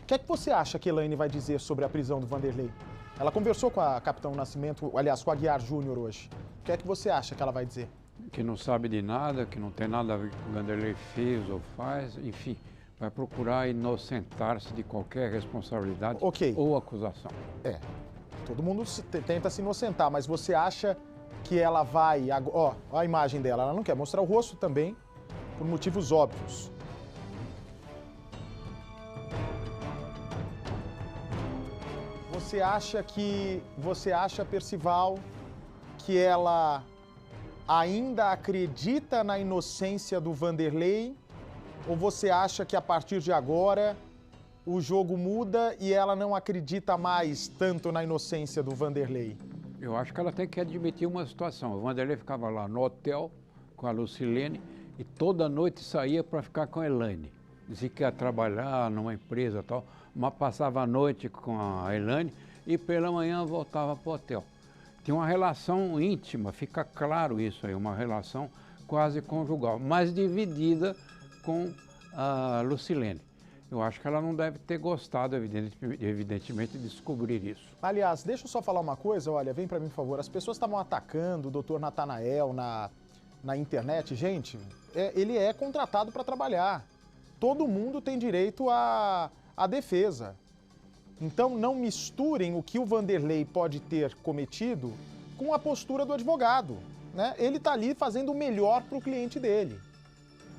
O que é que você acha que Elaine vai dizer sobre a prisão do Vanderlei? Ela conversou com a Capitão Nascimento, aliás, com a Aguiar Júnior hoje. O que é que você acha que ela vai dizer? Que não sabe de nada, que não tem nada a ver com o que o Vanderlei fez ou faz, enfim, vai procurar inocentar-se de qualquer responsabilidade ou acusação. Todo mundo tenta se inocentar, mas você acha que ela vai... Ó a imagem dela, ela não quer mostrar o rosto também, por motivos óbvios. Você acha, Percival, que ela ainda acredita na inocência do Vanderlei? Ou você acha que a partir de agora o jogo muda e ela não acredita mais tanto na inocência do Vanderlei? Eu acho que ela tem que admitir uma situação. O Vanderlei ficava lá no hotel com a Lucilene e toda noite saía para ficar com a Elaine. Dizia que ia trabalhar numa empresa e tal, mas passava a noite com a Elaine e pela manhã voltava para o hotel. Tinha uma relação íntima, fica claro isso aí, uma relação quase conjugal, mas dividida com a Lucilene. Eu acho que ela não deve ter gostado, evidentemente, de descobrir isso. Aliás, deixa eu só falar uma coisa, olha, vem para mim, por favor. As pessoas estavam atacando o doutor Natanael na internet. Gente, ele é contratado para trabalhar. Todo mundo tem direito à defesa. Então não misturem o que o Vanderlei pode ter cometido com a postura do advogado, né? Ele está ali fazendo o melhor para o cliente dele.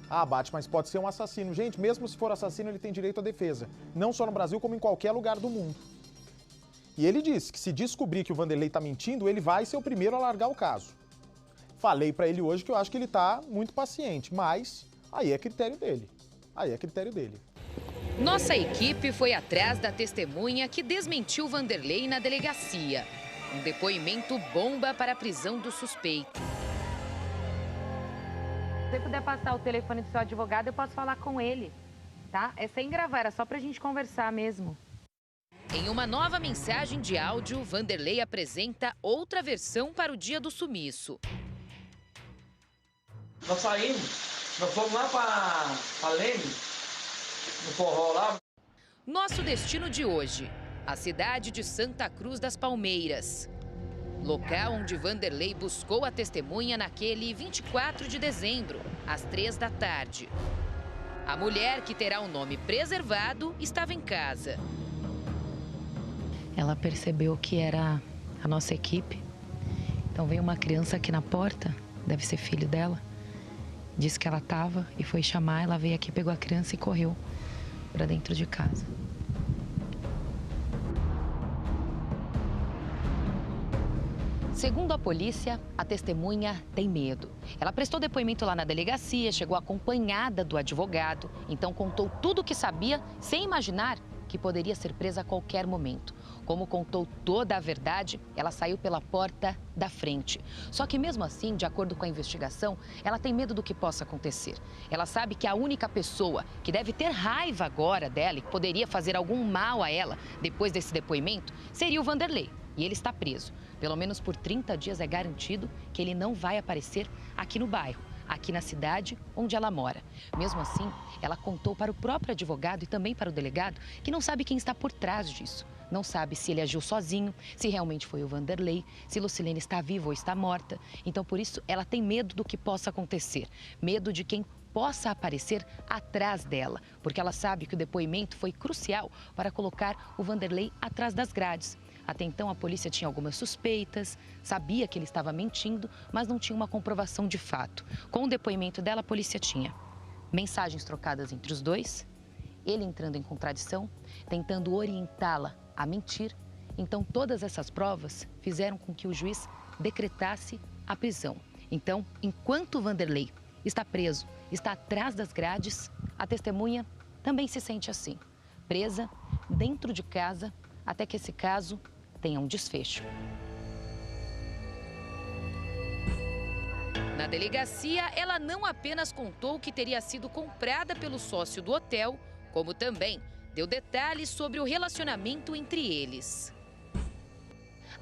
Ah, Bate, mas pode ser um assassino. Gente, mesmo se for assassino, ele tem direito à defesa. Não só no Brasil, como em qualquer lugar do mundo. E ele disse que se descobrir que o Vanderlei está mentindo, ele vai ser o primeiro a largar o caso. Falei para ele hoje que eu acho que ele está muito paciente, mas aí é critério dele. Aí é critério dele. Nossa equipe foi atrás da testemunha que desmentiu Vanderlei na delegacia. Um depoimento bomba para a prisão do suspeito. Se você puder passar o telefone do seu advogado, eu posso falar com ele, tá? É sem gravar, era só pra gente conversar mesmo. Em uma nova mensagem de áudio, Vanderlei apresenta outra versão para o dia do sumiço. Nós saímos, nós fomos lá para Leme, no forró lá. Nosso destino de hoje, a cidade de Santa Cruz das Palmeiras. Local onde Vanderlei buscou a testemunha naquele 24 de dezembro, às 3 da tarde. A mulher, que terá o nome preservado, estava em casa. Ela percebeu que era a nossa equipe. Então veio uma criança aqui na porta, deve ser filho dela. Disse que ela estava e foi chamar, ela veio aqui, pegou a criança e correu para dentro de casa. Segundo a polícia, a testemunha tem medo. Ela prestou depoimento lá na delegacia, chegou acompanhada do advogado, então contou tudo o que sabia, sem imaginar que poderia ser presa a qualquer momento. Como contou toda a verdade, ela saiu pela porta da frente. Só que mesmo assim, de acordo com a investigação, ela tem medo do que possa acontecer. Ela sabe que a única pessoa que deve ter raiva agora dela e que poderia fazer algum mal a ela depois desse depoimento seria o Vanderlei. E ele está preso. Pelo menos por 30 dias é garantido que ele não vai aparecer aqui no bairro, aqui na cidade onde ela mora. Mesmo assim, ela contou para o próprio advogado e também para o delegado que não sabe quem está por trás disso. Não sabe se ele agiu sozinho, se realmente foi o Vanderlei, se Lucilene está viva ou está morta. Então, por isso, ela tem medo do que possa acontecer. Medo de quem possa aparecer atrás dela, porque ela sabe que o depoimento foi crucial para colocar o Vanderlei atrás das grades. Até então, a polícia tinha algumas suspeitas, sabia que ele estava mentindo, mas não tinha uma comprovação de fato. Com o depoimento dela, a polícia tinha mensagens trocadas entre os dois, ele entrando em contradição, tentando orientá-la a mentir. Então, todas essas provas fizeram com que o juiz decretasse a prisão. Então, enquanto o Vanderlei está preso, está atrás das grades, a testemunha também se sente assim, presa dentro de casa, até que esse caso tenha um desfecho. Na delegacia, ela não apenas contou que teria sido comprada pelo sócio do hotel, como também deu detalhes sobre o relacionamento entre eles.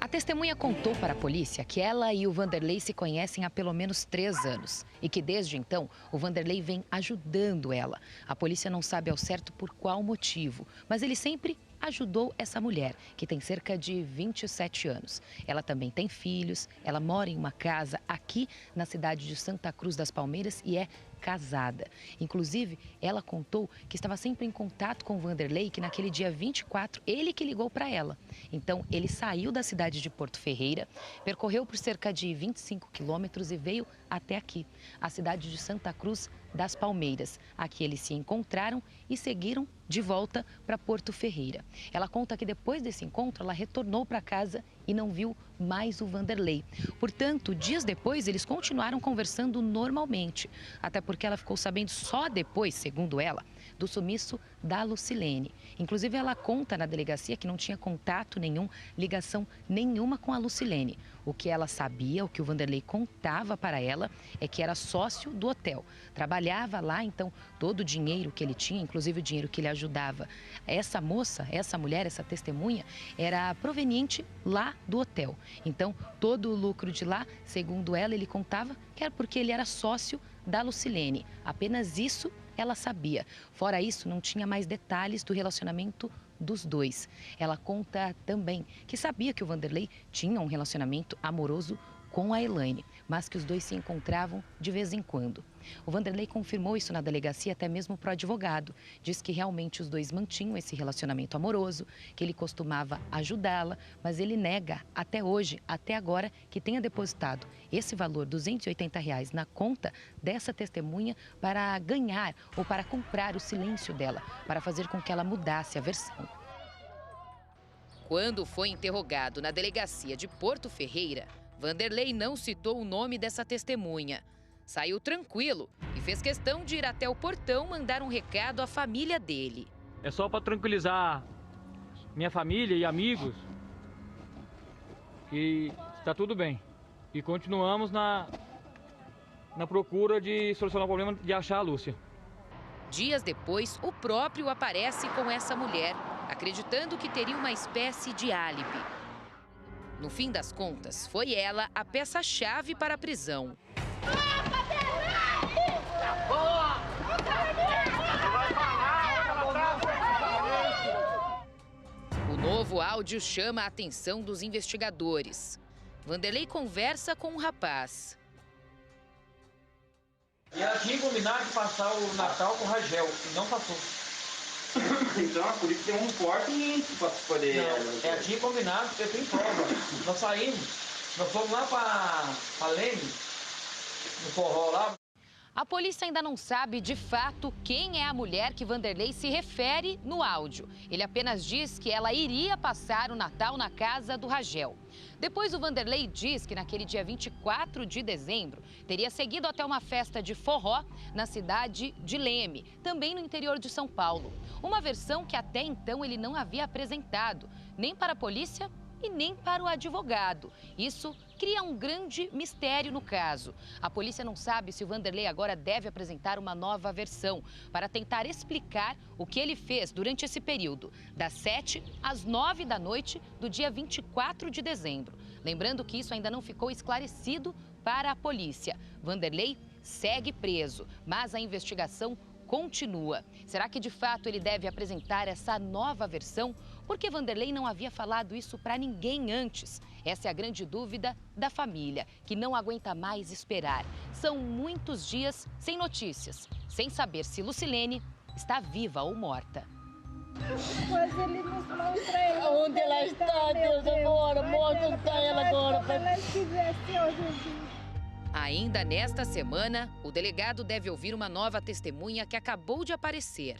A testemunha contou para a polícia que ela e o Vanderlei se conhecem há pelo menos 3 anos e que desde então o Vanderlei vem ajudando ela. A polícia não sabe ao certo por qual motivo, mas ele sempre ajudou essa mulher, que tem cerca de 27 anos. Ela também tem filhos, ela mora em uma casa aqui na cidade de Santa Cruz das Palmeiras e é casada. Inclusive, ela contou que estava sempre em contato com o Vanderlei, que naquele dia 24, ele que ligou para ela. Então, ele saiu da cidade de Porto Ferreira, percorreu por cerca de 25 quilômetros e veio até aqui, a cidade de Santa Cruz das Palmeiras. Aqui eles se encontraram e seguiram de volta para Porto Ferreira. Ela conta que depois desse encontro, ela retornou para casa e não viu mais o Vanderlei. Portanto, dias depois, eles continuaram conversando normalmente, até porque ela ficou sabendo só depois, segundo ela, do sumiço da Lucilene. Inclusive, ela conta na delegacia que não tinha contato nenhum, ligação nenhuma com a Lucilene. O que ela sabia, o que o Vanderlei contava para ela, é que era sócio do hotel. Trabalhava lá, então todo o dinheiro que ele tinha, inclusive o dinheiro que ele ajudava essa moça, essa mulher, essa testemunha, era proveniente lá do hotel. Então, todo o lucro de lá, segundo ela, ele contava que era porque ele era sócio da Lucilene. Apenas isso ela sabia. Fora isso, não tinha mais detalhes do relacionamento dos dois. Ela conta também que sabia que o Vanderlei tinha um relacionamento amoroso com a Elaine, mas que os dois se encontravam de vez em quando. O Vanderlei confirmou isso na delegacia, até mesmo para o advogado. Diz que realmente os dois mantinham esse relacionamento amoroso, que ele costumava ajudá-la, mas ele nega até hoje, até agora, que tenha depositado esse valor, R$280, na conta dessa testemunha para ganhar ou para comprar o silêncio dela, para fazer com que ela mudasse a versão. Quando foi interrogado na delegacia de Porto Ferreira, Vanderlei não citou o nome dessa testemunha. Saiu tranquilo e fez questão de ir até o portão mandar um recado à família dele. É só para tranquilizar minha família e amigos que está tudo bem. E continuamos na procura de solucionar o problema de achar a Lúcia. Dias depois, o próprio aparece com essa mulher, acreditando que teria uma espécie de álibi. No fim das contas, foi ela a peça-chave para a prisão. O novo áudio chama a atenção dos investigadores. Vanderlei conversa com o rapaz. E ela tinha combinado de passar o Natal com o Rangel, e não passou. Então, por isso tem um forte para poder... Não, ela tinha combinado, porque tem prova. Nós saímos, nós fomos lá para Leme, no forró lá. A polícia ainda não sabe, de fato, quem é a mulher que Vanderlei se refere no áudio. Ele apenas diz que ela iria passar o Natal na casa do Rangel. Depois, o Vanderlei diz que naquele dia 24 de dezembro, teria seguido até uma festa de forró na cidade de Leme, também no interior de São Paulo. Uma versão que até então ele não havia apresentado, nem para a polícia e nem para o advogado. Isso cria um grande mistério no caso. A polícia não sabe se o Vanderlei agora deve apresentar uma nova versão para tentar explicar o que ele fez durante esse período, das 7 às 9 da noite do dia 24 de dezembro. Lembrando que isso ainda não ficou esclarecido para a polícia. Vanderlei segue preso, mas a investigação continua. Será que de fato ele deve apresentar essa nova versão? Porque Vanderlei não havia falado isso para ninguém antes. Essa é a grande dúvida da família, que não aguenta mais esperar. São muitos dias sem notícias, sem saber se Lucilene está viva ou morta. Mas ele nos mostra onde ela está, Deus, agora. Mostra onde está ela agora. Se ela estivesse hoje. Ainda nesta semana, o delegado deve ouvir uma nova testemunha que acabou de aparecer.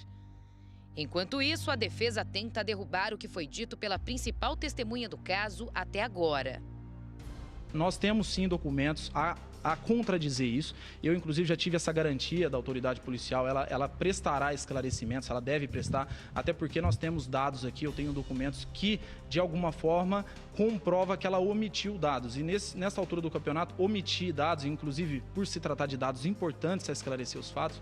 Enquanto isso, a defesa tenta derrubar o que foi dito pela principal testemunha do caso até agora. Nós temos sim documentos a contradizer isso. Eu, inclusive, já tive essa garantia da autoridade policial. Ela prestará esclarecimentos, ela deve prestar, até porque nós temos dados aqui, eu tenho documentos que, de alguma forma, comprova que ela omitiu dados. E nessa altura do campeonato, omitir dados, inclusive por se tratar de dados importantes a esclarecer os fatos,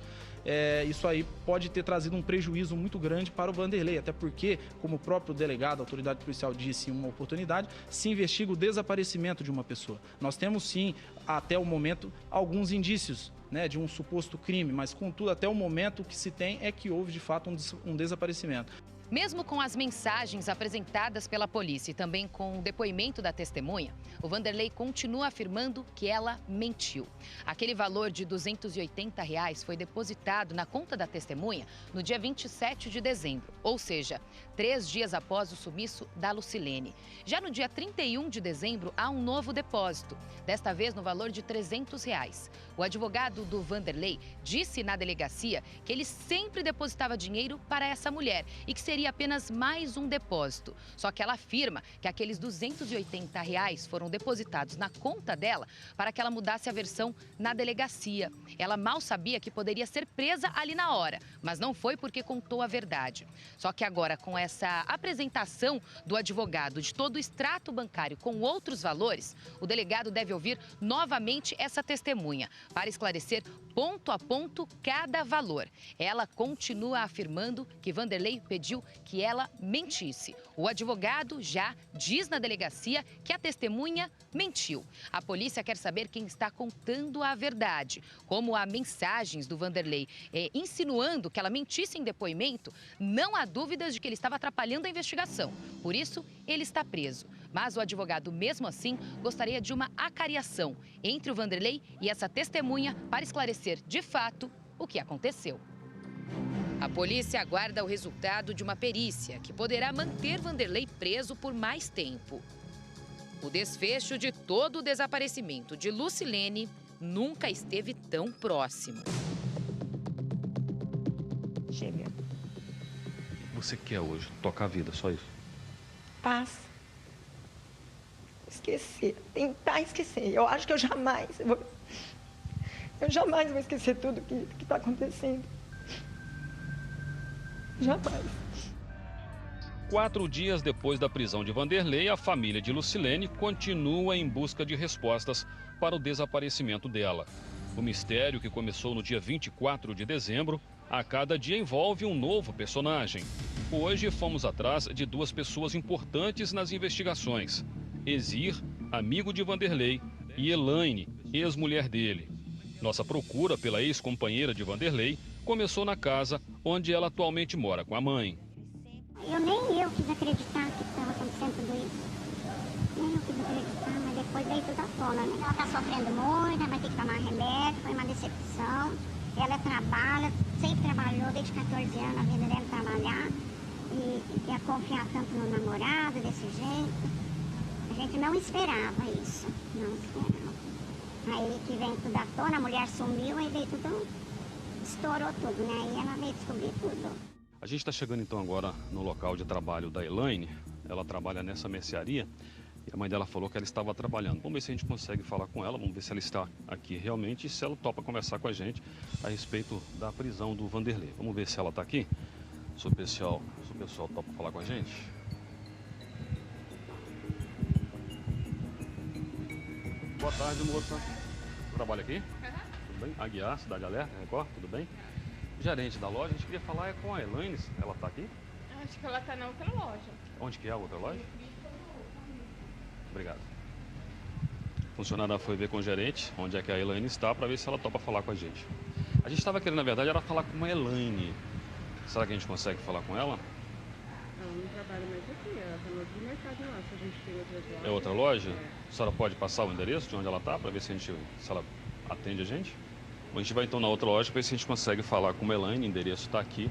isso aí pode ter trazido um prejuízo muito grande para o Vanderlei, até porque, como o próprio delegado, a autoridade policial disse em uma oportunidade, se investiga o desaparecimento de uma pessoa. Nós temos sim, até o momento, alguns indícios, né, de um suposto crime, mas contudo, até o momento o que se tem é que houve de fato um desaparecimento. Mesmo com as mensagens apresentadas pela polícia e também com o depoimento da testemunha, o Vanderlei continua afirmando que ela mentiu. Aquele valor de R$ 280 foi depositado na conta da testemunha no dia 27 de dezembro, ou seja, 3 dias após o sumiço da Lucilene. Já no dia 31 de dezembro, há um novo depósito, desta vez no valor de R$ 300. O advogado do Vanderlei disse na delegacia que ele sempre depositava dinheiro para essa mulher e que seria apenas mais um depósito. Só que ela afirma que aqueles R$ 280 foram depositados na conta dela para que ela mudasse a versão na delegacia. Ela mal sabia que poderia ser presa ali na hora, mas não foi porque contou a verdade. Só que agora, com essa apresentação do advogado de todo o extrato bancário com outros valores, o delegado deve ouvir novamente essa testemunha para esclarecer ponto a ponto cada valor. Ela continua afirmando que Vanderlei pediu que ela mentisse. O advogado já diz na delegacia que a testemunha mentiu. A polícia quer saber quem está contando a verdade. Como há mensagens do Vanderlei insinuando que ela mentisse em depoimento, não há dúvidas de que ele estava atrapalhando a investigação. Por isso, ele está preso. Mas o advogado, mesmo assim, gostaria de uma acariação entre o Vanderlei e essa testemunha para esclarecer, de fato, o que aconteceu. A polícia aguarda o resultado de uma perícia que poderá manter Vanderlei preso por mais tempo. O desfecho de todo o desaparecimento de Lucilene nunca esteve tão próximo. Chega. O que você quer hoje? Tocar a vida, só isso? Paz. Esquecer. Tentar esquecer. Eu acho que eu jamais vou esquecer tudo que está acontecendo. Jamais. 4 dias depois da prisão de Vanderlei, a família de Lucilene continua em busca de respostas para o desaparecimento dela. O mistério, que começou no dia 24 de dezembro, a cada dia envolve um novo personagem. Hoje fomos atrás de 2 pessoas importantes nas investigações: Exir, amigo de Vanderlei, e Elaine, ex-mulher dele. Nossa procura pela ex-companheira de Vanderlei começou na casa onde ela atualmente mora com a mãe. Nem eu quis acreditar que estava acontecendo tudo isso. Nem eu quis acreditar, mas depois veio tudo à tona, né? Ela está sofrendo muito, ela vai ter que tomar remédio, foi uma decepção. Ela trabalha, sempre trabalhou desde 14 anos, a vida dela é trabalhar. E a confiar tanto no namorado, desse jeito. A gente não esperava isso, não esperava. Aí que vem tudo à tona, a mulher sumiu, aí veio tudo, estourou tudo, né? Aí ela veio descobrir tudo. A gente está chegando então agora no local de trabalho da Elaine. Ela trabalha nessa mercearia e a mãe dela falou que ela estava trabalhando. Vamos ver se a gente consegue falar com ela, vamos ver se ela está aqui realmente e se ela topa conversar com a gente a respeito da prisão do Vanderlei. Vamos ver se ela está aqui, se o pessoal topa falar com a gente. Boa tarde, moça. Você trabalha aqui? Tudo bem? Aguiar, Cidade Alerta, Record, tudo bem? Gerente da loja, a gente queria falar com a Elaine. Ela está aqui? Acho que ela está na outra loja. Onde que é a outra loja? Obrigado. A funcionária foi ver com o gerente onde é que a Elaine está para ver se ela topa falar com a gente. A gente estava querendo, na verdade, era falar com a Elaine. Será que a gente consegue falar com ela? Ela não trabalha mais aqui, ela está no outro mercado lá. Se a gente tem outra loja. É outra loja? A senhora pode passar o endereço de onde ela está para ver se ela atende a gente? A gente vai então na outra loja para ver se a gente consegue falar com a Elaine, o endereço está aqui,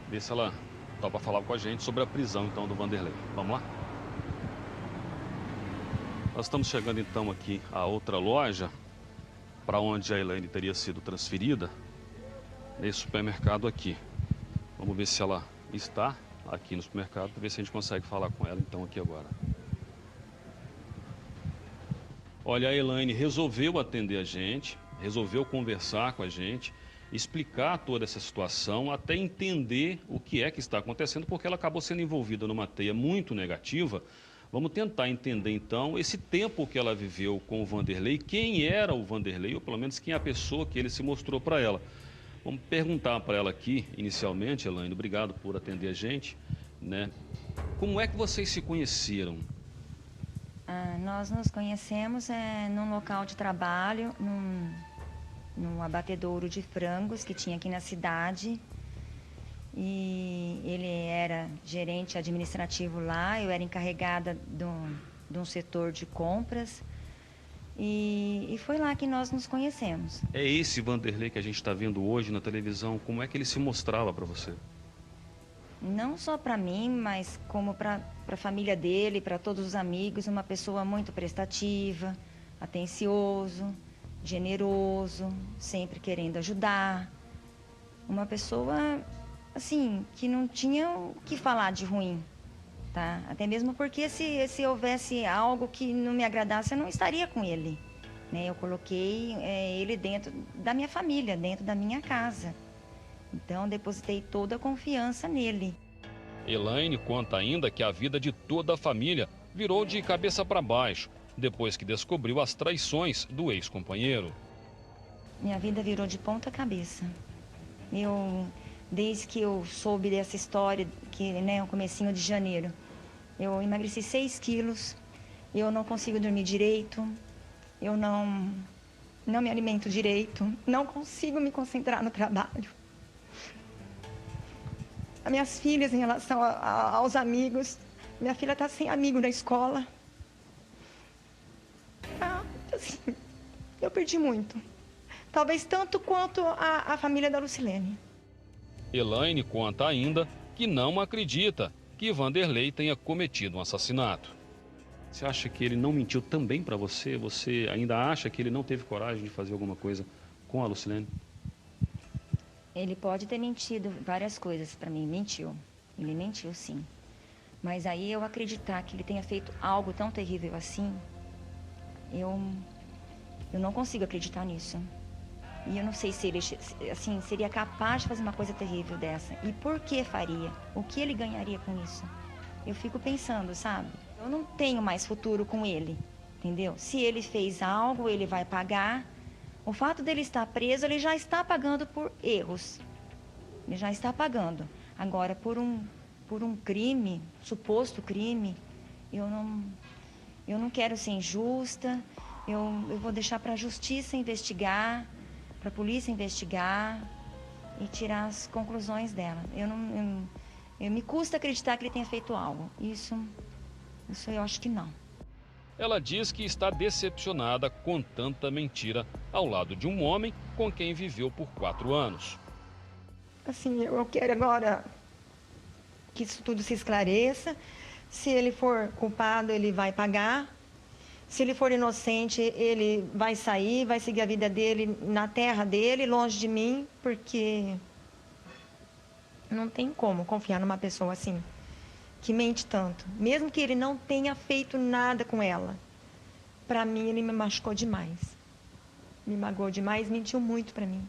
ver se ela topa falar com a gente sobre a prisão então do Vanderlei. Vamos lá? Nós estamos chegando então aqui a outra loja, para onde a Elaine teria sido transferida, nesse supermercado aqui. Vamos ver se ela está aqui no supermercado, para ver se a gente consegue falar com ela então aqui agora. Olha, a Elaine resolveu atender a gente, resolveu conversar com a gente, explicar toda essa situação, até entender o que é que está acontecendo, porque ela acabou sendo envolvida numa teia muito negativa. Vamos tentar entender, então, esse tempo que ela viveu com o Vanderlei, quem era o Vanderlei, ou pelo menos quem é a pessoa que ele se mostrou para ela. Vamos perguntar para ela aqui, inicialmente, Elaine, obrigado por atender a gente, né? Como é que vocês se conheceram? Nós nos conhecemos num local de trabalho, num abatedouro de frangos que tinha aqui na cidade. E ele era gerente administrativo lá, eu era encarregada de um setor de compras. E foi lá que nós nos conhecemos. É esse Vanderlei que a gente está vendo hoje na televisão, como é que ele se mostrava para você? Não só para mim, mas como para a família dele, para todos os amigos, uma pessoa muito prestativa, atencioso, generoso, sempre querendo ajudar. Uma pessoa, assim, que não tinha o que falar de ruim, tá? Até mesmo porque se houvesse algo que não me agradasse, eu não estaria com ele, né? Eu coloquei ele dentro da minha família, dentro da minha casa. Então, depositei toda a confiança nele. Elaine conta ainda que a vida de toda a família virou de cabeça para baixo, depois que descobriu as traições do ex-companheiro. Minha vida virou de ponta cabeça. Desde que eu soube dessa história, que o comecinho de janeiro, eu emagreci 6 quilos, eu não consigo dormir direito, eu não me alimento direito, não consigo me concentrar no trabalho. As minhas filhas, em relação aos amigos, minha filha está sem amigo na escola. Assim, eu perdi muito. Talvez tanto quanto a família da Lucilene. Elaine conta ainda que não acredita que Vanderlei tenha cometido um assassinato. Você acha que ele não mentiu também para você? Você ainda acha que ele não teve coragem de fazer alguma coisa com a Lucilene? Ele pode ter mentido várias coisas para mim. Mentiu. Ele mentiu, sim. Mas aí eu acreditar que ele tenha feito algo tão terrível assim, eu não consigo acreditar nisso. E eu não sei se ele, assim, seria capaz de fazer uma coisa terrível dessa. E por que faria? O que ele ganharia com isso? Eu fico pensando, sabe? Eu não tenho mais futuro com ele, entendeu? Se ele fez algo, ele vai pagar. O fato dele estar preso, ele já está pagando por erros. Ele já está pagando. Agora, por um crime, suposto crime, eu não quero ser injusta. Eu vou deixar para a justiça investigar, para a polícia investigar e tirar as conclusões dela. Me custa acreditar que ele tenha feito algo. Isso eu acho que não. Ela diz que está decepcionada com tanta mentira ao lado de um homem com quem viveu por 4 anos. Assim, eu quero agora que isso tudo se esclareça. Se ele for culpado, ele vai pagar. Se ele for inocente, ele vai sair, vai seguir a vida dele na terra dele, longe de mim, porque não tem como confiar numa pessoa assim, que mente tanto. Mesmo que ele não tenha feito nada com ela, para mim ele me machucou demais. Me magoou demais, mentiu muito para mim.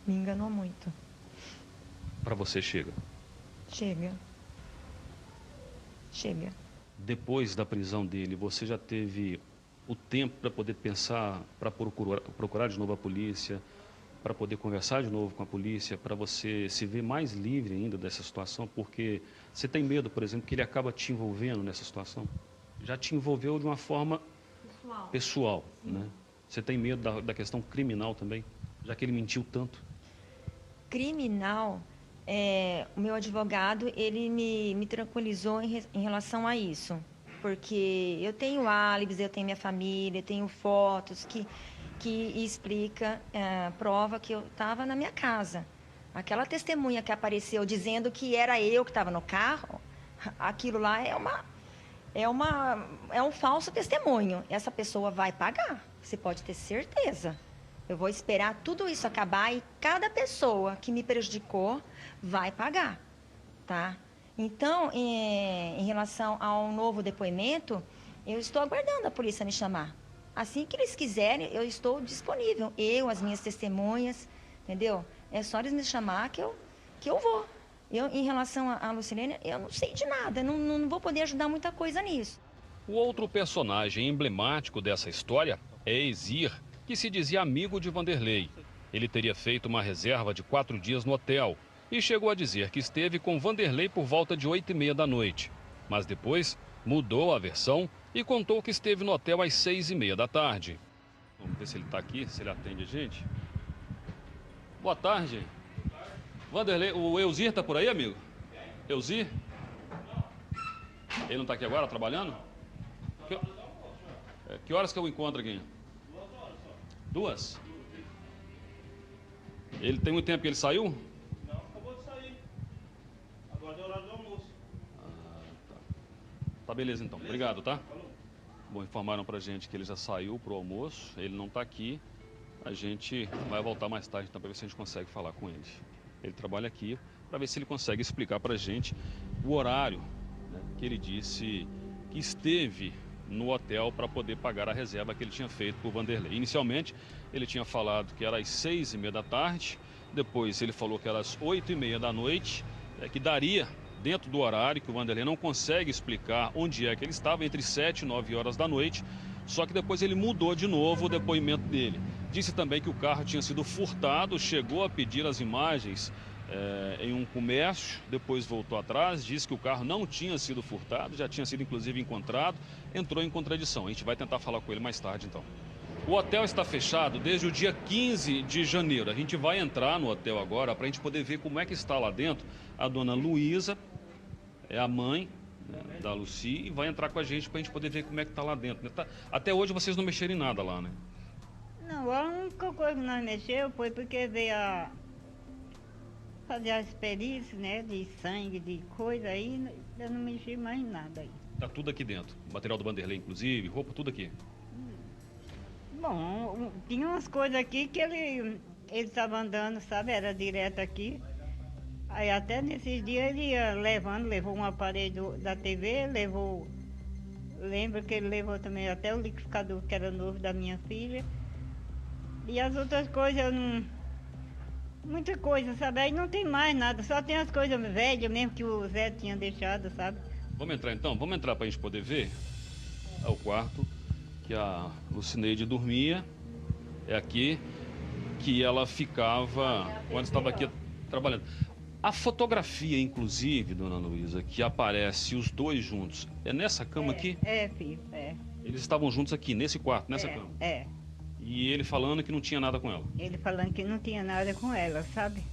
Me enganou muito. Para você chega? Chega. Chega. Depois da prisão dele, você já teve o tempo para poder pensar, para procurar de novo a polícia, para poder conversar de novo com a polícia, para você se ver mais livre ainda dessa situação? Porque você tem medo, por exemplo, que ele acaba te envolvendo nessa situação? Já te envolveu de uma forma pessoal, né? Você tem medo da questão criminal também, já que ele mentiu tanto? Criminal, o meu advogado, ele me tranquilizou em relação a isso. Porque eu tenho álibis, eu tenho minha família, eu tenho fotos que explica, prova que eu estava na minha casa. Aquela testemunha que apareceu dizendo que era eu que estava no carro, aquilo lá é um falso testemunho. Essa pessoa vai pagar, você pode ter certeza. Eu vou esperar tudo isso acabar e cada pessoa que me prejudicou vai pagar, tá? Então, em relação ao novo depoimento, eu estou aguardando a polícia me chamar. Assim que eles quiserem, eu estou disponível. As minhas testemunhas, entendeu? É só eles me chamar que eu vou. Em relação à Lucilene, eu não sei de nada, não vou poder ajudar muita coisa nisso. O outro personagem emblemático dessa história é Exir, que se dizia amigo de Vanderlei. Ele teria feito uma reserva de 4 dias no hotel e chegou a dizer que esteve com Vanderlei por volta de 8h30 da noite. Mas depois mudou a versão e contou que esteve no hotel às 6h30 da tarde. Vamos ver se ele está aqui, se ele atende a gente. Boa tarde. Vanderlei, o Elzir está por aí, amigo? Elzir? Ele não está aqui agora, trabalhando? Que horas que eu encontro aqui? 2? Ele tem muito tempo que ele saiu? Não, acabou de sair. Agora é horário do almoço. Tá beleza então, obrigado, tá? Bom, informaram pra gente que ele já saiu pro almoço, ele não tá aqui. A gente vai voltar mais tarde então para ver se a gente consegue falar com ele. Ele trabalha aqui para ver se ele consegue explicar pra gente o horário, né, que ele disse que esteve no hotel para poder pagar a reserva que ele tinha feito por Vanderlei. Inicialmente, ele tinha falado que era às 6h30 da tarde, depois ele falou que era às 8h30 da noite, que daria dentro do horário, que o Vanderlei não consegue explicar onde é que ele estava, entre 7 e 9 horas da noite, só que depois ele mudou de novo o depoimento dele. Disse também que o carro tinha sido furtado, chegou a pedir as imagens em um comércio, depois voltou atrás, disse que o carro não tinha sido furtado, já tinha sido inclusive encontrado, entrou em contradição. A gente vai tentar falar com ele mais tarde então. O hotel está fechado desde o dia 15 de janeiro. A gente vai entrar no hotel agora para a gente poder ver como é que está lá dentro. A dona Luísa é a mãe, né, da Luci, e vai entrar com a gente para a gente poder ver como é que está lá dentro. Né? Até hoje vocês não mexeram em nada lá, né? Não, a única coisa que nós mexemos foi porque veio a fazer as perícias, né, de sangue, de coisa aí, eu não mexi mais em nada aí. Tá tudo aqui dentro, material do Vanderlei inclusive, roupa, tudo aqui. Bom, tinha umas coisas aqui que ele estava andando, sabe, era direto aqui. Aí até nesses dias ele ia levando, levou um aparelho da TV, levou, lembro que ele levou também até o liquidificador que era novo da minha filha. E as outras coisas eu não... Muita coisa, sabe? Aí não tem mais nada, só tem as coisas velhas mesmo que o Zé tinha deixado, sabe? Vamos entrar então? Vamos entrar pra gente poder ver? É o quarto que a Lucineide dormia. É aqui que ela ficava quando estava aqui trabalhando. A fotografia, inclusive, dona Luísa, que aparece os dois juntos, é nessa cama aqui? É, filho, é. Eles estavam juntos aqui, nesse quarto, nessa cama? É. E ele falando que não tinha nada com ela? Ele falando que não tinha nada com ela, sabe?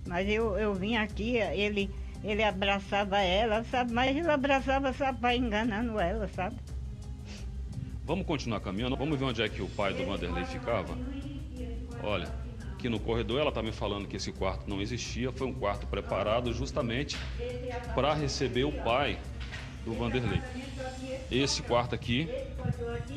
Mas eu vim aqui, ele abraçava ela, sabe? Mas ele abraçava, sabe, para enganando ela, sabe? Vamos continuar caminhando, vamos ver onde é que o pai do Vanderlei ficava. Olha, aqui no corredor ela está me falando que esse quarto não existia, foi um quarto preparado justamente para receber o pai do Vanderlei. Esse quarto aqui...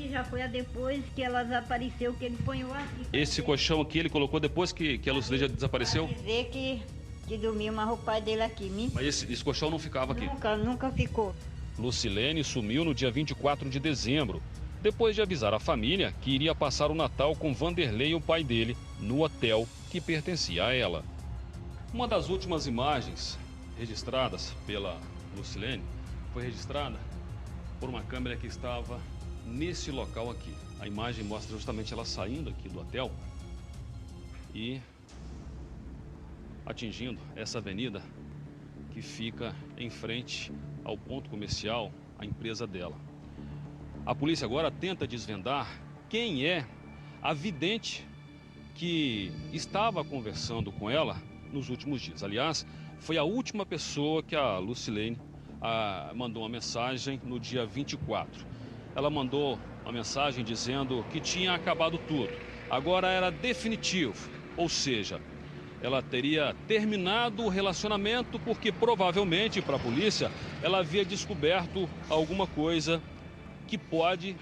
já foi depois que ela desapareceu, que ele põe aqui. Esse colchão aqui ele colocou depois que a Lucileide desapareceu? Dizer que dormia uma roupa dele aqui. Mas esse colchão não ficava aqui? Nunca ficou. Lucilene sumiu no dia 24 de dezembro, depois de avisar a família que iria passar o Natal com Vanderlei e o pai dele no hotel que pertencia a ela. Uma das últimas imagens registradas pela Lucilene foi registrada por uma câmera que estava nesse local aqui. A imagem mostra justamente ela saindo aqui do hotel e atingindo essa avenida que fica em frente ao ponto comercial, a empresa dela. A polícia agora tenta desvendar quem é a vidente que estava conversando com ela nos últimos dias. Aliás, foi a última pessoa que a Lucilene mandou uma mensagem no dia 24. Ela mandou uma mensagem dizendo que tinha acabado tudo. Agora era definitivo, ou seja, ela teria terminado o relacionamento porque provavelmente para a polícia ela havia descoberto alguma coisa que pode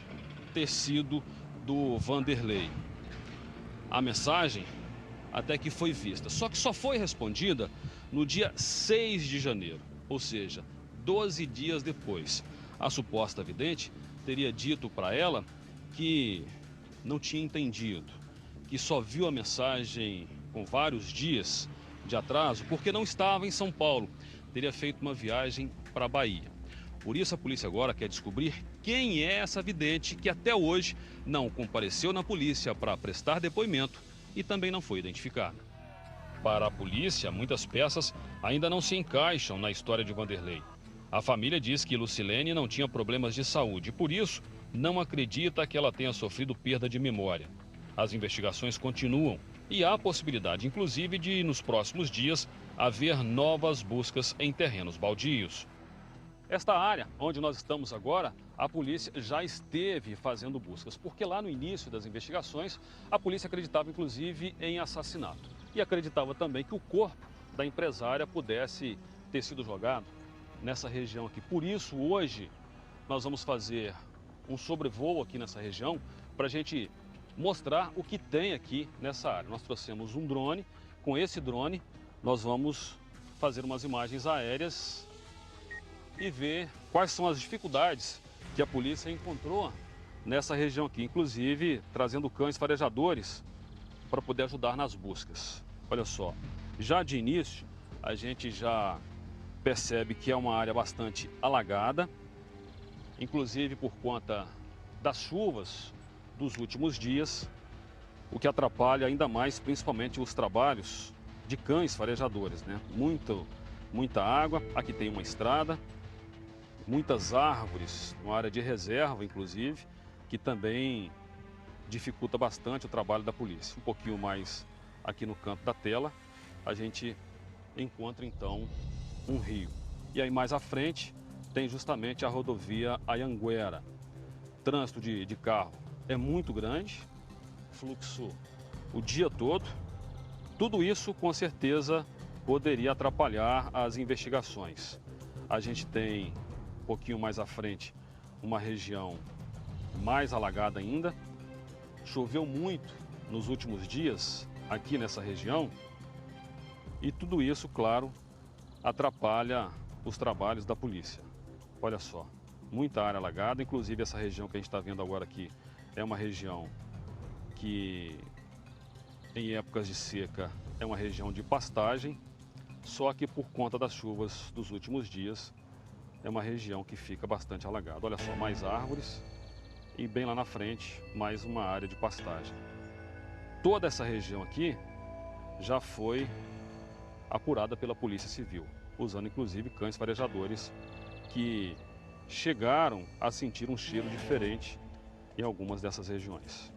ter sido do Vanderlei. A mensagem até que foi vista, só que só foi respondida no dia 6 de janeiro, ou seja, 12 dias depois. A suposta vidente teria dito para ela que não tinha entendido, que só viu a mensagem com vários dias de atraso porque não estava em São Paulo, teria feito uma viagem para a Bahia. Por isso a polícia agora quer descobrir quem é essa vidente que até hoje não compareceu na polícia para prestar depoimento e também não foi identificada. Para a polícia, muitas peças ainda não se encaixam na história de Vanderlei. A família diz que Lucilene não tinha problemas de saúde e, por isso, não acredita que ela tenha sofrido perda de memória. As investigações continuam e há a possibilidade, inclusive, de, nos próximos dias, haver novas buscas em terrenos baldios. Esta área onde nós estamos agora, a polícia já esteve fazendo buscas, porque lá no início das investigações, a polícia acreditava, inclusive, em assassinato. E acreditava também que o corpo da empresária pudesse ter sido jogado nessa região aqui. Por isso, hoje, nós vamos fazer um sobrevoo aqui nessa região para a gente mostrar o que tem aqui nessa área. Nós trouxemos um drone. Com esse drone, nós vamos fazer umas imagens aéreas e ver quais são as dificuldades que a polícia encontrou nessa região aqui, inclusive trazendo cães farejadores para poder ajudar nas buscas. Olha só, já de início a gente já percebe que é uma área bastante alagada, inclusive por conta das chuvas dos últimos dias, o que atrapalha ainda mais, principalmente os trabalhos de cães farejadores, né? Muita água, aqui tem uma estrada, muitas árvores, uma área de reserva, inclusive, que também dificulta bastante o trabalho da polícia. Um pouquinho mais aqui no canto da tela, a gente encontra então um rio. E aí mais à frente tem justamente a rodovia Anhanguera. Trânsito de carro é muito grande, fluxo o dia todo. Tudo isso com certeza poderia atrapalhar as investigações. A gente tem um pouquinho mais à frente uma região mais alagada ainda. Choveu muito nos últimos dias aqui nessa região e tudo isso, claro, atrapalha os trabalhos da polícia. Olha só, muita área alagada, inclusive essa região que a gente está vendo agora aqui é uma região que em épocas de seca é uma região de pastagem, só que por conta das chuvas dos últimos dias é uma região que fica bastante alagada. Olha só, mais árvores e bem lá na frente mais uma área de pastagem. Toda essa região aqui já foi apurada pela Polícia Civil, usando inclusive cães farejadores que chegaram a sentir um cheiro diferente em algumas dessas regiões.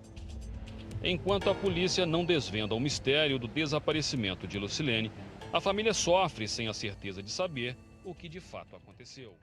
Enquanto a polícia não desvenda o mistério do desaparecimento de Lucilene, a família sofre sem a certeza de saber o que de fato aconteceu.